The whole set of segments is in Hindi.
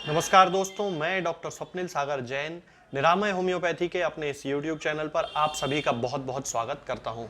नमस्कार दोस्तों, मैं डॉक्टर स्वप्निल सागर जैन निरामय होम्योपैथी के अपने इस YouTube चैनल पर आप सभी का बहुत बहुत स्वागत करता हूं।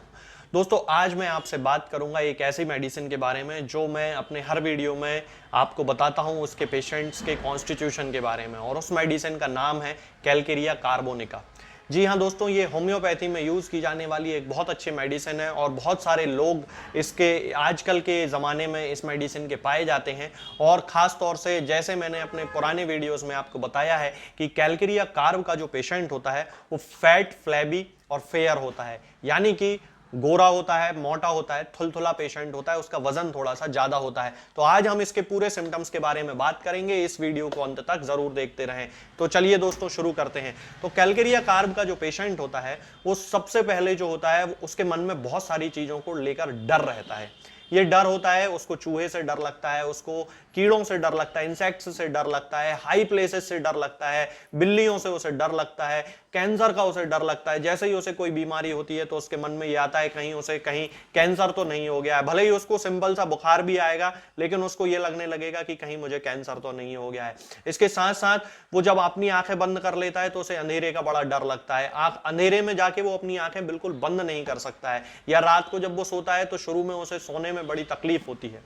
दोस्तों, आज मैं आपसे बात करूंगा एक ऐसी मेडिसिन के बारे में जो मैं अपने हर वीडियो में आपको बताता हूं, उसके पेशेंट्स के कॉन्स्टिट्यूशन के बारे में, और उस मेडिसिन का नाम है कैलकेरिया कार्बोनिका। जी हाँ दोस्तों, ये होम्योपैथी में यूज़ की जाने वाली एक बहुत अच्छी मेडिसिन है और बहुत सारे लोग इसके आजकल के ज़माने में इस मेडिसिन के पाए जाते हैं। और ख़ास तौर से जैसे मैंने अपने पुराने वीडियोस में आपको बताया है कि कैलकेरिया कार्ब का जो पेशेंट होता है वो फैट, फ्लैबी और फेयर होता है, यानी कि गोरा होता है, मोटा होता है, थुलथुला पेशेंट होता है, उसका वजन थोड़ा सा ज्यादा होता है। तो आज हम इसके पूरे सिम्टम्स के बारे में बात करेंगे, इस वीडियो को अंत तक जरूर देखते रहें। तो चलिए दोस्तों शुरू करते हैं। तो कैलकेरिया कार्ब का जो पेशेंट होता है वो सबसे पहले जो होता है उसके मन में बहुत सारी चीजों को लेकर डर रहता है। ये डर होता है, उसको चूहे से डर लगता है, उसको कीड़ों से डर लगता है, इंसेक्ट्स से डर लगता है, हाई प्लेसेस से डर लगता है, बिल्लियों से उसे डर लगता है, कैंसर का उसे डर लगता है। जैसे ही उसे कोई बीमारी होती है तो उसके मन में ये आता है कहीं कैंसर तो नहीं हो गया है। भले ही उसको सिंपल सा बुखार भी आएगा लेकिन उसको ये लगने लगेगा कि कहीं मुझे कैंसर तो नहीं हो गया है। इसके साथ साथ वो जब अपनी आंखें बंद कर लेता है तो उसे अंधेरे का बड़ा डर लगता है। अंधेरे में जाके वो अपनी आंखें बिल्कुल बंद नहीं कर सकता है, या रात को जब वो सोता है तो शुरू में उसे सोने में बड़ी तकलीफ होती है।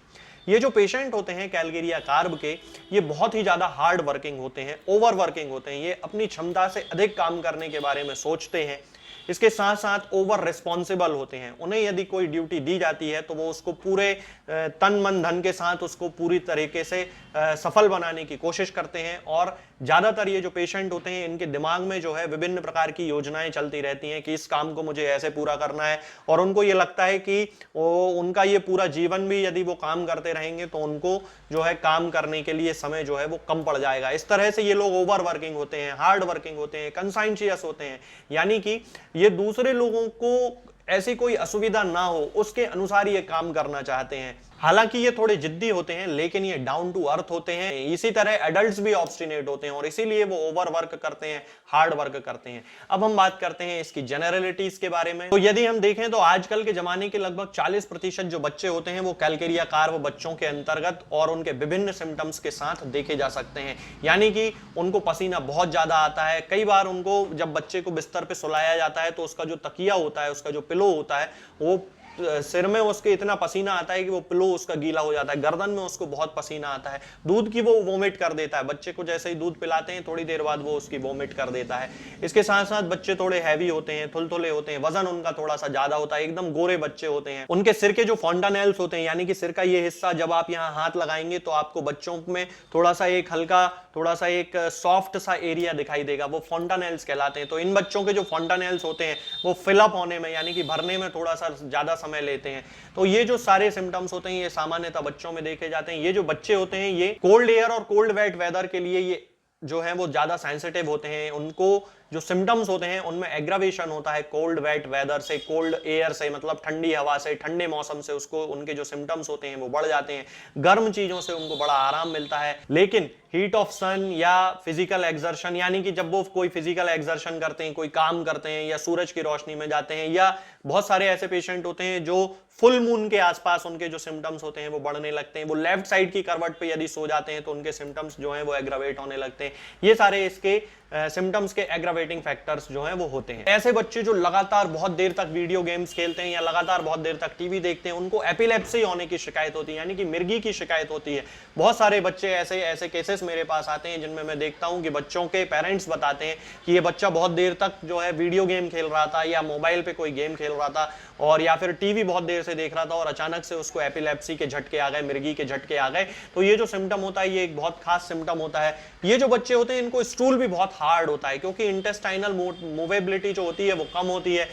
ये जो पेशेंट होते हैं कैलकेरिया कार्ब के, ये बहुत ही ज्यादा हार्ड वर्किंग होते हैं, ओवर वर्किंग होते हैं। ये अपनी क्षमता से अधिक काम करने के बारे में सोचते हैं। इसके साथ साथ ओवर रिस्पॉन्सिबल होते हैं। उन्हें यदि कोई ड्यूटी दी जाती है तो वो उसको पूरे तन मन धन के साथ उसको पूरी तरीके से सफल बनाने की कोशिश करते हैं। और ज्यादातर ये जो पेशेंट होते हैं इनके दिमाग में जो है विभिन्न प्रकार की योजनाएं चलती रहती हैं कि इस काम को मुझे ऐसे पूरा करना है, और उनको ये लगता है कि उनका ये पूरा जीवन भी यदि वो काम करते रहेंगे तो उनको जो है काम करने के लिए समय जो है वो कम पड़ जाएगा। इस तरह से ये लोग ओवर वर्किंग होते हैं, हार्ड वर्किंग होते हैं, कंसाइंशियस होते हैं, यानी कि ये दूसरे लोगों को ऐसी कोई असुविधा ना हो उसके अनुसार ये काम करना चाहते हैं। हालांकि ये थोड़े जिद्दी होते हैं लेकिन ये डाउन टू अर्थ होते हैं। इसी तरह एडल्ट्स भी ऑब्स्टिनेट होते हैं और इसीलिए वो ओवर वर्क करते हैं, हार्ड वर्क करते हैं। अब हम बात करते हैं इसकी जेनरलिटीज के बारे में। तो यदि हम देखें तो आजकल के जमाने के लगभग 40% जो बच्चे होते हैं वो कैलकेरिया कार्ब बच्चों के अंतर्गत और उनके विभिन्न सिम्टम्स के साथ देखे जा सकते हैं। यानी कि उनको पसीना बहुत ज्यादा आता है। कई बार उनको जब बच्चे को बिस्तर पे सुलाया जाता है तो उसका जो तकिया होता है, उसका जो पिलो होता है, वो सिर में उसके इतना पसीना आता है कि वो पिलो उसका गीला हो जाता है। गर्दन में उसको बहुत पसीना आता है। दूध की वो वोमिट कर देता है। बच्चे को जैसे ही दूध पिलाते हैं थोड़ी देर बाद वो उसकी वोमिट कर देता है। इसके साथ साथ बच्चे थोड़े हैवी होते हैं, थुलथुले होते हैं, वजन उनका थोड़ा सा ज्यादा होता है, एकदम गोरे बच्चे होते हैं। उनके सिर के जो फॉन्टानेल्स होते हैं, यानी कि सिर का ये हिस्सा जब आप यहाँ हाथ लगाएंगे तो आपको बच्चों में थोड़ा सा एक सॉफ्ट सा एरिया दिखाई देगा, वो फॉन्टानेल्स कहलाते हैं। तो इन बच्चों के जो फॉन्टानेल्स होते हैं वो फिलअप होने में यानी कि भरने में थोड़ा सा ज्यादा समय लेते हैं। तो ये जो सारे सिम्टम्स होते हैं ये सामान्यतः बच्चों में देखे जाते हैं। ये जो बच्चे होते हैं ये कोल्ड एयर और कोल्ड वेट वेदर के लिए ये जो है वो ज्यादा सेंसिटिव होते हैं। उनको जो सिम्टम्स होते हैं उनमें एग्रावेशन होता है कोल्ड वेट वेदर से, कोल्ड एयर से, मतलब ठंडी हवा से, ठंडे मौसम से उसको उनके जो सिम्टम्स होते हैं वो बढ़ जाते हैं। गर्म चीजों से उनको बड़ा आराम मिलता है। लेकिन हीट ऑफ सन या फिजिकल एक्सर्शन, यानी कि जब वो कोई फिजिकल एक्सर्शन करते हैं, कोई काम करते हैं या सूरज की रोशनी में जाते हैं, या बहुत सारे ऐसे पेशेंट होते हैं जो फुल मून के आसपास उनके जो सिम्टम्स होते हैं वो बढ़ने लगते हैं। वो लेफ्ट साइड की करवट पे यदि सो जाते हैं तो उनके सिम्टम्स जो हैं वो एग्रावेट होने लगते हैं। ये सारे इसके सिम्टम्स के एग्रावेटिंग फैक्टर्स जो हैं वो होते हैं। ऐसे बच्चे जो लगातार बहुत देर तक वीडियो गेम्स खेलते हैं या लगातार बहुत देर तक टीवी देखते हैं उनको एपिलेप्सी होने की शिकायत होती है, यानी कि मिर्गी की शिकायत होती है। बहुत सारे बच्चे ऐसे केसेस मेरे पास आते हैं जिनमें मैं देखता हूं कि बच्चों के पेरेंट्स बताते हैं कि ये बच्चा बहुत देर तक जो है वीडियो गेम खेल रहा था या मोबाइल पे कोई गेम खेल रहा था और या फिर टीवी बहुत देर से देख रहा था और अचानक से उसको एपिलेप्सी के झटके आ गए, मिर्गी के झटके आ गए। तो ये जो सिम्टम होता है ये एक बहुत खास सिम्टम होता है। ये जो बच्चे होते हैं इनको स्टूल भी बहुत हार्ड होता है क्योंकि इंटेस्टाइनल मूवेबिलिटी जो होती है वो कम होती है।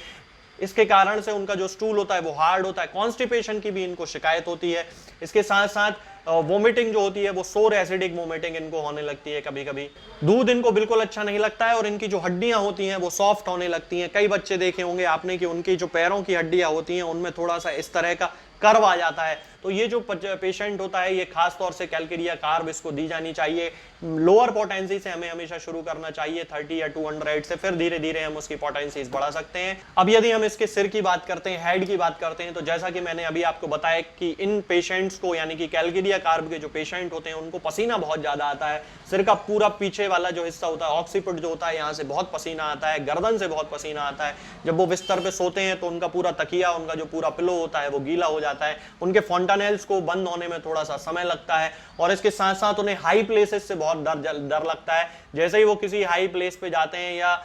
इसके कारण से उनका जो स्टूल होता है वो हार्ड होता है। कॉन्स्टिपेशन की भी इनको शिकायत होती है। इसके साथ साथ वोमिटिंग जो होती है वो सोर एसिडिक वोमिटिंग इनको होने लगती है। कभी कभी दूध इनको बिल्कुल अच्छा नहीं लगता है और इनकी जो हड्डियां होती हैं वो सॉफ्ट होने लगती हैं। कई बच्चे देखे होंगे आपने कि उनकी जो पैरों की हड्डियां होती हैं उनमें थोड़ा सा इस तरह का कर्व आ जाता है। तो ये जो पेशेंट होता है ये खास तौर से कैलकेरिया कार्ब इसको दी जानी चाहिए। लोअर पोटेंसी से हमें हमेशा शुरू करना चाहिए 30 या 200 से, फिर धीरे धीरे हम उसकी पोटेंसीज बढ़ा सकते हैं। अब यदि हम इसके सिर की बात करते हैं, हेड की बात करते हैं, तो जैसा कि मैंने अभी आपको बताया कि इन पेशेंट्स को यानी कि कैलकेरिया कार्ब के जो पेशेंट होते हैं उनको पसीना बहुत ज्यादा आता है। सिर का पूरा पीछे वाला जो हिस्सा होता है, ऑक्सीपिट जो होता है, यहाँ से बहुत पसीना आता है, गर्दन से बहुत पसीना आता है। जब वो बिस्तर पे सोते हैं तो उनका पूरा तकिया, उनका जो पूरा पिलो होता है वो गीला हो जाता है। उनके फॉन्टानेल्स को बंद होने में थोड़ा सा समय लगता है और इसके साथ साथ उन्हें हाई प्लेसेस से बहुत डर लगता है। जैसे ही वो किसी हाई प्लेस पे जाते हैं या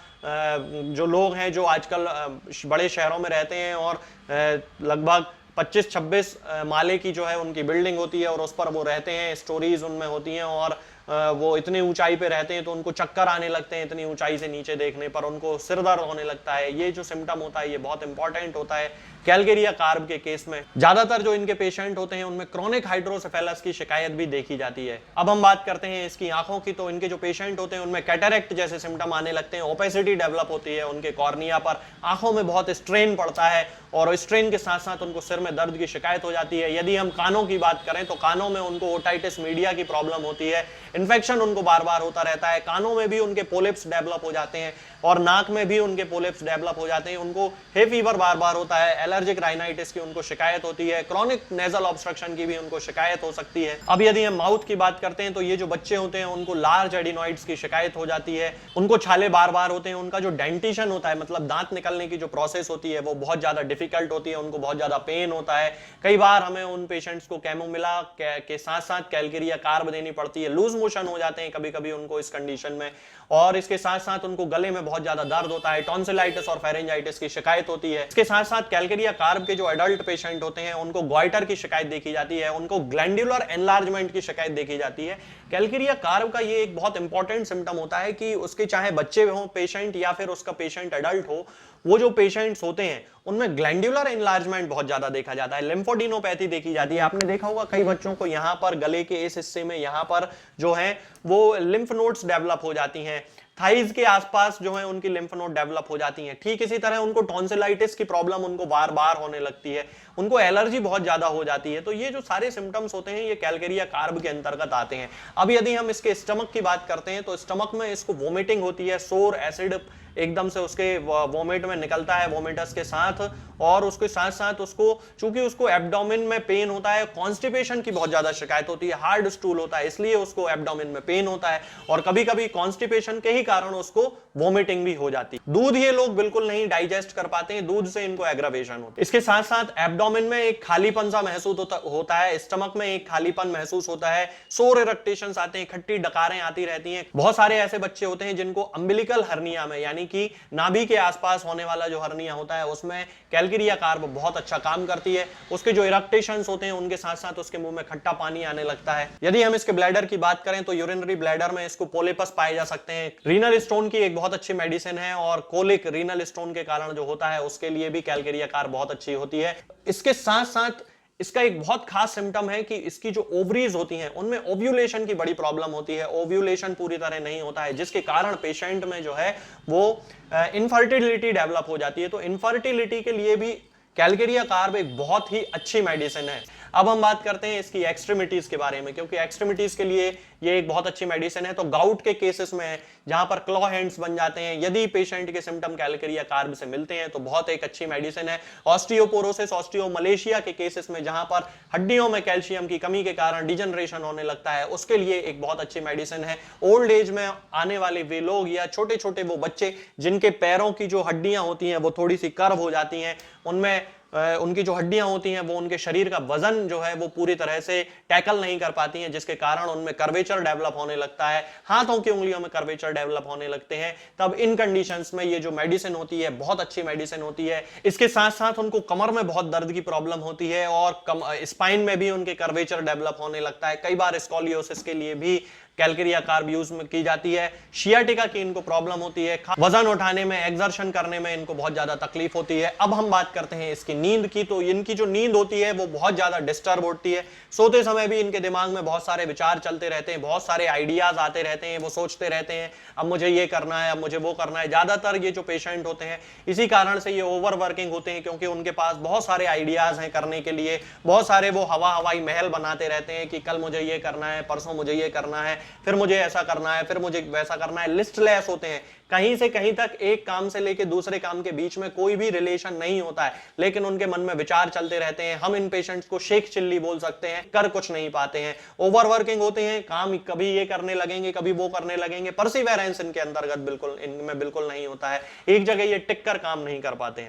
जो लोग हैं जो आजकल बड़े शहरों में रहते हैं और लगभग 25-26 माले की जो है उनकी बिल्डिंग होती है और उस पर वो रहते हैं, स्टोरीज उनमें होती हैं और वो इतनी ऊंचाई पे रहते हैं तो उनको चक्कर आने लगते हैं इतनी ऊंचाई से नीचे देखने पर, उनको सिर दर्द होने लगता है। ये जो सिम्टम होता है ये बहुत इंपॉर्टेंट होता है कैलकेरिया कार्ब के केस में। ज्यादातर जो इनके पेशेंट होते हैं उनमें क्रोनिक हाइड्रोसेफेलस की शिकायत भी देखी जाती है। अब हम बात करते हैं इसकी आंखों की, तो इनके जो पेशेंट होते हैं उनमें कैटरेक्ट जैसे सिम्टम आने लगते हैं, ओपेसिटी डेवलप होती है उनके कॉर्निया पर, आंखों में बहुत स्ट्रेन पड़ता है और स्ट्रेन के साथ साथ उनको सिर में दर्द की शिकायत हो जाती है। यदि हम कानों की बात करें तो कानों में उनको ओटाइटिस मीडिया की प्रॉब्लम होती है, इन्फेक्शन उनको बार बार होता रहता है, कानों में भी उनके पोलिप्स डेवलप हो जाते हैं और नाक में भी उनके पोलिप्स डेवलप हो जाते हैं, उनको हे फीवर बार बार होता है, एलर्जिक राइनाइटिस की उनको शिकायत होती है, क्रॉनिक नेजल ऑब्स्ट्रक्शन की भी उनको शिकायत हो सकती है। अब यदि हम माउथ की बात करते हैं तो ये जो बच्चे होते हैं उनको लार्ज एडिनॉइड्स की शिकायत हो जाती है, उनको छाले बार बार होते हैं, उनका जो डेंटिशन होता है मतलब दांत निकलने की जो प्रोसेस होती है वो बहुत ज्यादा डिफिकल्ट होती है, उनको बहुत ज्यादा पेन होता है। कई बार हमें उन पेशेंट्स को कैमोमिला के साथ साथ कैलकेरिया कार्ब देनी पड़ती है, लूज मोशन हो जाते हैं कभी कभी उनको इस कंडीशन में, और इसके साथ साथ उनको गले में बहुत ज्यादा दर्द होता है, टॉन्सिलाइटिस और फेरेंजाइटिस की शिकायत होती है। इसके साथ साथ कैलकेरिया कार्ब के जो एडल्ट पेशेंट होते हैं उनको गॉइटर की शिकायत देखी जाती है, उनको ग्लैंडुलर एनलार्जमेंट की शिकायत देखी जाती है। कैलकेरिया कार्ब का ये एक बहुत इंपॉर्टेंट सिम्टम होता है कि उसके चाहे बच्चे हो पेशेंट या फिर उसका पेशेंट एडल्ट हो, वो जो पेशेंट्स होते हैं उनमें ग्लैंडुलर एनलार्जमेंट बहुत ज्यादा देखा जाता है, लिम्फोडिनोपैथी देखी जाती है। आपने देखा होगा कई बच्चों को यहाँ पर गले के इस हिस्से में यहाँ पर जो है वो लिम्फ नोड्स डेवलप हो जाती हैं, थाइज के आसपास जो है उनकी लिम्फ नोड डेवलप हो जाती हैं। ठीक इसी तरह उनको टॉन्सिलाइटिस की प्रॉब्लम उनको बार बार होने लगती है, उनको एलर्जी बहुत ज्यादा हो जाती है। तो ये जो सारे सिम्टम्स होते हैं ये कैलकेरिया कार्ब के अंतर्गत आते हैं। अब यदि हम इसके स्टमक की बात करते हैं तो स्टमक में इसको वोमिटिंग होती है, सोर एसिड एकदम से उसके वोमिट में निकलता है वोमिटस के साथ, और उसके साथ साथ उसको चूंकि उसको एब्डोमेन में पेन होता है, कॉन्स्टिपेशन की बहुत ज्यादा शिकायत होती है, हार्ड स्टूल होता है इसलिए उसको एब्डोमेन में पेन होता है, और कभी कभी कॉन्स्टिपेशन के ही कारण उसको वोमिटिंग भी हो जाती है। दूध ये लोग बिल्कुल नहीं डाइजेस्ट कर पाते हैं, दूध से इनको एग्रावेशन होता है। इसके साथ साथ एब्डोमेन में एक खालीपन सा महसूस होता है, स्टमक में एक खालीपन महसूस होता है, सोर इरेक्टेशंस आते हैं, खट्टी डकारें आती रहती हैं। बहुत सारे ऐसे बच्चे होते हैं जिनको अम्बिलिकल हर्निया में यानी कि नाभि के आसपास होने वाला जो हर्निया होता है उसमें कैलकेरिया कार्ब बहुत अच्छा काम करती है। उसके जो इरेक्टेशंस होते हैं उनके साथ साथ उसके मुंह में खट्टा पानी आने लगता है। यदि हम इसके ब्लैडर की बात करें तो यूरिनरी ब्लैडर में इसको पोलिपस पाए जा सकते हैं। रीनल स्टोन की एक बहुत अच्छी मेडिसिन है और कोलिक रीनल स्टोन के कारण जो होता है उसके लिए भी कैलकेरिया कार्ब बहुत अच्छी होती है। इसके साथ साथ इसका एक बहुत खास सिम्टम है कि इसकी जो ओवरीज होती हैं उनमें ओव्यूलेशन की बड़ी प्रॉब्लम होती है, ओव्यूलेशन पूरी तरह नहीं होता है जिसके कारण पेशेंट में जो है वो इनफर्टिलिटी डेवलप हो जाती है। तो इनफर्टिलिटी के लिए भी कैलकेरिया कार्ब एक बहुत ही अच्छी मेडिसिन है। अब हम बात करते हैं इसकी एक्सट्रीमिटीज के बारे में, क्योंकि एक्सट्रीमिटीज के लिए ये एक बहुत अच्छी मेडिसिन है। तो गाउट के केसेस में जहां पर क्लॉ हैंड्स बन जाते हैं, यदि पेशेंट के सिम्टम कैलकेरिया कार्ब से मिलते हैं तो बहुत एक अच्छी मेडिसिन है। ऑस्टियोपोरोसिस, ऑस्टियोमलेशिया के केसेस में जहां पर हड्डियों में कैल्शियम की कमी के कारण डिजनरेशन होने लगता है उसके लिए एक बहुत अच्छी मेडिसिन है। ओल्ड एज में आने वाले वे लोग या छोटे छोटे वो बच्चे जिनके पैरों की जो हड्डियां होती हैं वो थोड़ी सी कर्व हो जाती हैं, उनमें उनकी जो हड्डियां होती हैं वो उनके शरीर का वजन जो है वो पूरी तरह से टैकल नहीं कर पाती हैं, जिसके कारण उनमें कर्वेचर डेवलप होने लगता है, हाथों की उंगलियों में कर्वेचर डेवलप होने लगते हैं। तब इन कंडीशंस में ये जो मेडिसिन होती है बहुत अच्छी मेडिसिन होती है। इसके साथ साथ उनको कमर में बहुत दर्द की प्रॉब्लम होती है और स्पाइन में भी उनके कर्वेचर डेवलप होने लगता है। कई बार स्कॉलियोसिस के लिए भी कैलकरी या कार्ब यूज में की जाती है। शियाटिका की इनको प्रॉब्लम होती है, वजन उठाने में, एक्सर्शन करने में इनको बहुत ज्यादा तकलीफ होती है। अब हम बात करते हैं इसकी नींद की। तो इनकी जो नींद होती है वो बहुत ज्यादा डिस्टर्ब होती है। सोते समय भी इनके दिमाग में बहुत सारे विचार चलते रहते हैं, बहुत सारे आइडियाज आते रहते हैं, वो सोचते रहते हैं अब मुझे ये करना है, अब मुझे वो करना है। ज्यादातर ये जो पेशेंट होते हैं इसी कारण से ये ओवर वर्किंग होते हैं, क्योंकि उनके पास बहुत सारे आइडियाज हैं करने के लिए, बहुत सारे वो हवाई महल बनाते रहते हैं कि कल मुझे ये करना है, परसों मुझे ये करना है, फिर मुझे ऐसा करना है, फिर मुझे वैसा करना है। लिस्टलेस होते हैं, कहीं से कहीं तक एक काम से लेके दूसरे काम के बीच में कोई भी रिलेशन नहीं होता है, लेकिन उनके मन में विचार चलते रहते हैं। हम इन पेशेंट्स को शेख चिल्ली बोल सकते हैं, कर कुछ नहीं पाते हैं, ओवरवर्किंग होते हैं, काम कभी ये करने लगेंगे, कभी वो करने लगेंगे, परसिवेरेंस इनके अंतर्गत बिल्कुल इनमें बिल्कुल नहीं होता है, एक जगह ये टिक कर काम नहीं कर पाते हैं।